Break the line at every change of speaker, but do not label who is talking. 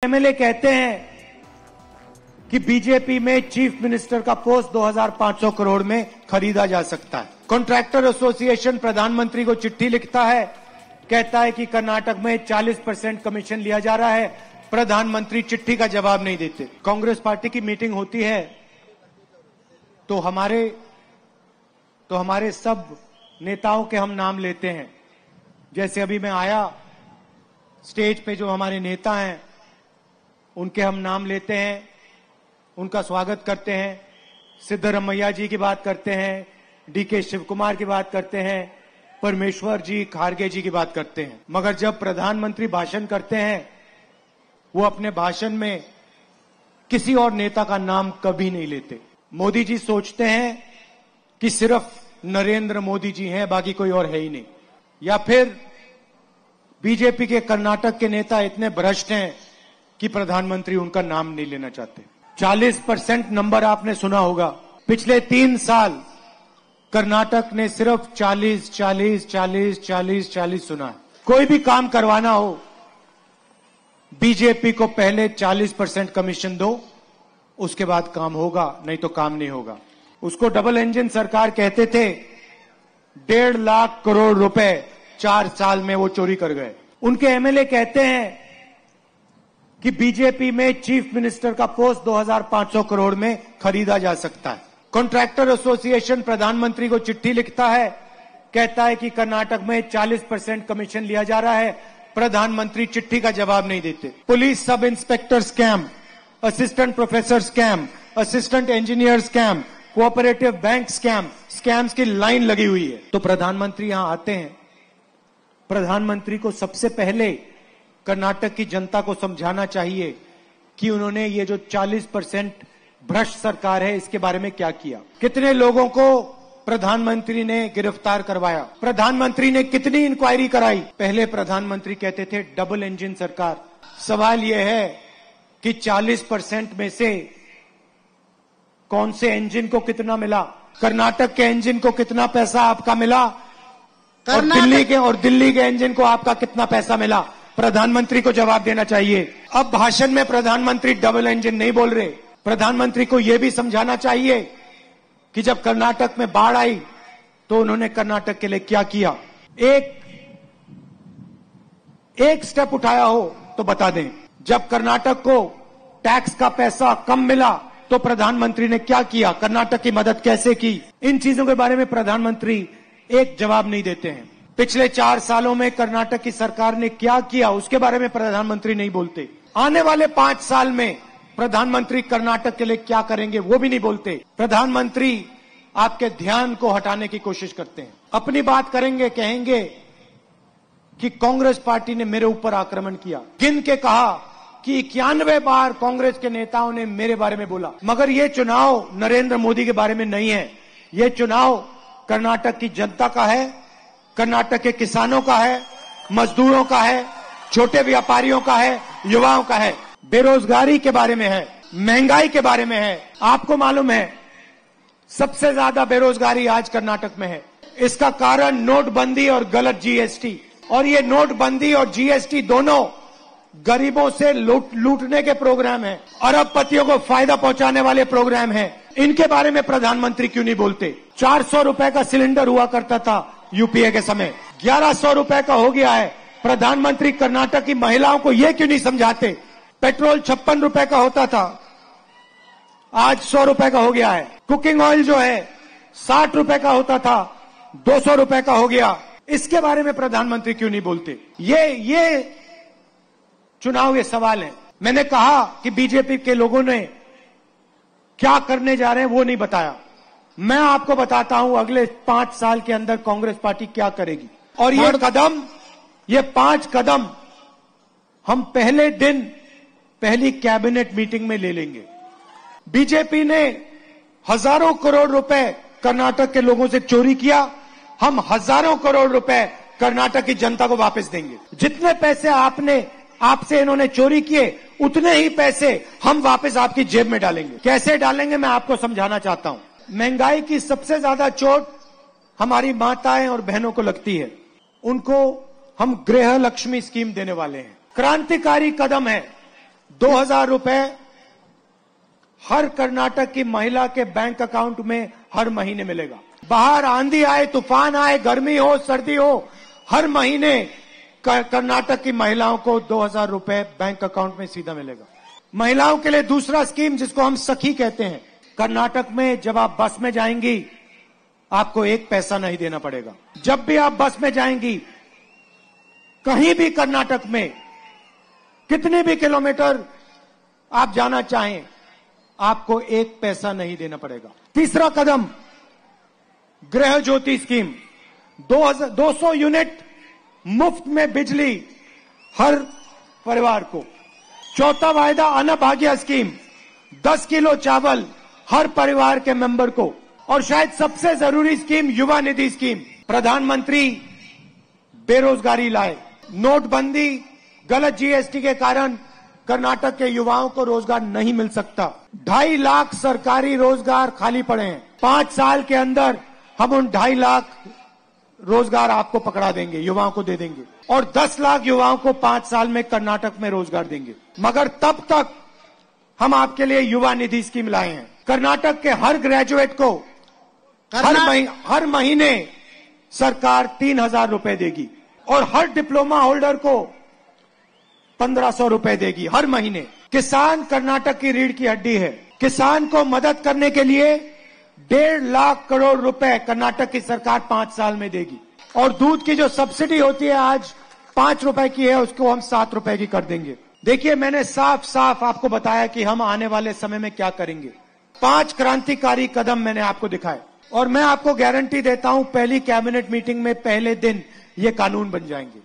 MLA कहते हैं कि बीजेपी में चीफ मिनिस्टर का पोस्ट 2500 करोड़ में खरीदा जा सकता है। कॉन्ट्रैक्टर एसोसिएशन प्रधानमंत्री को चिट्ठी लिखता है, कहता है कि कर्नाटक में 40% कमीशन लिया जा रहा है। प्रधानमंत्री चिट्ठी का जवाब नहीं देते। कांग्रेस पार्टी की मीटिंग होती है तो हमारे सब नेताओं के हम नाम लेते हैं। जैसे अभी मैं आया, स्टेज पे जो हमारे नेता हैं उनके हम नाम लेते हैं, उनका स्वागत करते हैं। सिद्धरमैया जी की बात करते हैं, डीके शिव कुमार की बात करते हैं, परमेश्वर जी, खारगे जी की बात करते हैं। मगर जब प्रधानमंत्री भाषण करते हैं, वो अपने भाषण में किसी और नेता का नाम कभी नहीं लेते। मोदी जी सोचते हैं कि सिर्फ नरेंद्र मोदी जी हैं, बाकी कोई और है ही नहीं। या फिर बीजेपी के कर्नाटक के नेता इतने भ्रष्ट हैं कि प्रधानमंत्री उनका नाम नहीं लेना चाहते। 40% नंबर आपने सुना होगा। पिछले 3 साल कर्नाटक ने सिर्फ 40 सुना है। कोई भी काम करवाना हो, बीजेपी को पहले 40% कमीशन दो, उसके बाद काम होगा, नहीं तो काम नहीं होगा। उसको डबल इंजन सरकार कहते थे। 1.5 लाख करोड़ रुपए 4 साल में वो चोरी कर गए। उनके एमएलए कहते हैं कि बीजेपी में चीफ मिनिस्टर का पोस्ट 2500 करोड़ में खरीदा जा सकता है। कॉन्ट्रैक्टर एसोसिएशन प्रधानमंत्री को चिट्ठी लिखता है, कहता है कि कर्नाटक में 40% कमीशन लिया जा रहा है। प्रधानमंत्री चिट्ठी का जवाब नहीं देते। Police sub inspector scam, assistant professor scam, assistant engineer scam, cooperative bank scams की लाइन लगी हुई है। तो प्रधानमंत्री यहां आते हैं। प्रधानमंत्री को सबसे पहले कर्नाटक की जनता को समझाना चाहिए कि उन्होंने ये जो 40% भ्रष्ट सरकार है, इसके बारे में क्या किया। कितने लोगों को प्रधानमंत्री ने गिरफ्तार करवाया, प्रधानमंत्री ने कितनी इंक्वायरी कराई। पहले प्रधानमंत्री कहते थे डबल इंजन सरकार। सवाल यह है कि 40% में से कौन से इंजन को कितना मिला, कर्नाटक के इंजन को कितना पैसा आपका मिला, और दिल्ली के इंजन को आपका कितना पैसा मिला। प्रधानमंत्री को जवाब देना चाहिए। अब भाषण में प्रधानमंत्री डबल इंजन नहीं बोल रहे। प्रधानमंत्री को यह भी समझाना चाहिए कि जब कर्नाटक में बाढ़ आई तो उन्होंने कर्नाटक के लिए क्या किया। एक स्टेप उठाया हो तो बता दें। जब कर्नाटक को टैक्स का पैसा कम मिला तो प्रधानमंत्री ने क्या किया, कर्नाटक की मदद कैसे की। इन चीजों के बारे में प्रधानमंत्री एक जवाब नहीं देते हैं। पिछले 4 सालों में कर्नाटक की सरकार ने क्या किया, उसके बारे में प्रधानमंत्री नहीं बोलते। आने वाले 5 साल में प्रधानमंत्री कर्नाटक के लिए क्या करेंगे, वो भी नहीं बोलते। प्रधानमंत्री आपके ध्यान को हटाने की कोशिश करते हैं। अपनी बात करेंगे, कहेंगे कि कांग्रेस पार्टी ने मेरे ऊपर आक्रमण किया। गिन के कहा कि 91 बार कांग्रेस के नेताओं ने मेरे बारे में बोला। मगर ये चुनाव नरेंद्र मोदी के बारे में नहीं है। ये चुनाव कर्नाटक की जनता का है, कर्नाटक के किसानों का है, मजदूरों का है, छोटे व्यापारियों का है, युवाओं का है। बेरोजगारी के बारे में है, महंगाई के बारे में है। आपको मालूम है सबसे ज्यादा बेरोजगारी आज कर्नाटक में है। इसका कारण नोटबंदी और गलत जीएसटी। और ये नोटबंदी और जीएसटी दोनों गरीबों से लूटने के प्रोग्राम है, अरबपतियों को फायदा पहुंचाने वाले प्रोग्राम है। इनके बारे में प्रधानमंत्री क्यों नहीं बोलते। 400 रुपए का सिलेंडर हुआ करता था यूपीए के समय, 1100 रुपए का हो गया है। प्रधानमंत्री कर्नाटक की महिलाओं को यह क्यों नहीं समझाते। पेट्रोल 56 रुपए का होता था, आज 100 रुपए का हो गया है। कुकिंग ऑयल जो है 60 रुपए का होता था, 200 रुपए का हो गया। इसके बारे में प्रधानमंत्री क्यों नहीं बोलते। ये चुनाव ये सवाल है। मैंने कहा कि बीजेपी के लोगों ने क्या करने जा रहे हैं वो नहीं बताया। मैं आपको बताता हूं अगले 5 साल के अंदर कांग्रेस पार्टी क्या करेगी। और ये 5 कदम हम पहले दिन पहली कैबिनेट मीटिंग में ले लेंगे। बीजेपी ने हजारों करोड़ रुपए कर्नाटक के लोगों से चोरी किया, हम हजारों करोड़ रुपए कर्नाटक की जनता को वापस देंगे। जितने पैसे आपसे इन्होंने चोरी किए, उतने ही पैसे हम वापस आपकी जेब में डालेंगे। कैसे डालेंगे मैं आपको समझाना चाहता हूं। महंगाई की सबसे ज्यादा चोट हमारी माताएं और बहनों को लगती है। उनको हम गृह लक्ष्मी स्कीम देने वाले हैं। क्रांतिकारी कदम है। 2,000 रुपए हर कर्नाटक की महिला के बैंक अकाउंट में हर महीने मिलेगा। बाहर आंधी आए, तूफान आए, गर्मी हो, सर्दी हो, हर महीने कर्नाटक की महिलाओं को 2,000 रुपए बैंक अकाउंट में सीधा मिलेगा। महिलाओं के लिए दूसरा स्कीम जिसको हम सखी कहते हैं, कर्नाटक में जब आप बस में जाएंगी आपको एक पैसा नहीं देना पड़ेगा। जब भी आप बस में जाएंगी कहीं भी कर्नाटक में कितने भी किलोमीटर आप जाना चाहें आपको एक पैसा नहीं देना पड़ेगा। तीसरा कदम गृह ज्योति स्कीम, 200 यूनिट मुफ्त में बिजली हर परिवार को। चौथा वायदा अन्नभाग्य स्कीम, 10 किलो चावल हर परिवार के मेंबर को। और शायद सबसे जरूरी स्कीम युवा निधि स्कीम। प्रधानमंत्री बेरोजगारी लाए, नोटबंदी, गलत जीएसटी के कारण कर्नाटक के युवाओं को रोजगार नहीं मिल सकता। 2.5 लाख सरकारी रोजगार खाली पड़े हैं। 5 साल के अंदर हम उन 2.5 लाख रोजगार आपको पकड़ा देंगे, युवाओं को दे देंगे। और 10 लाख युवाओं को 5 साल में कर्नाटक में रोजगार देंगे। मगर तब तक हम आपके लिए युवा निधि स्कीम लाए हैं। कर्नाटक के हर ग्रेजुएट को हर महीने सरकार 3,000 रुपए देगी और हर डिप्लोमा होल्डर को 1,500 रुपए देगी हर महीने। किसान कर्नाटक की रीढ़ की हड्डी है। किसान को मदद करने के लिए 1.5 लाख करोड़ रुपए कर्नाटक की सरकार 5 साल में देगी। और दूध की जो सब्सिडी होती है आज 5 रुपए की है, उसको हम 7 रुपए की कर देंगे। देखिए, मैंने साफ साफ आपको बताया कि हम आने वाले समय में क्या करेंगे। 5 क्रांतिकारी कदम मैंने आपको दिखाए और मैं आपको गारंटी देता हूं पहली कैबिनेट मीटिंग में पहले दिन ये कानून बन जाएंगे।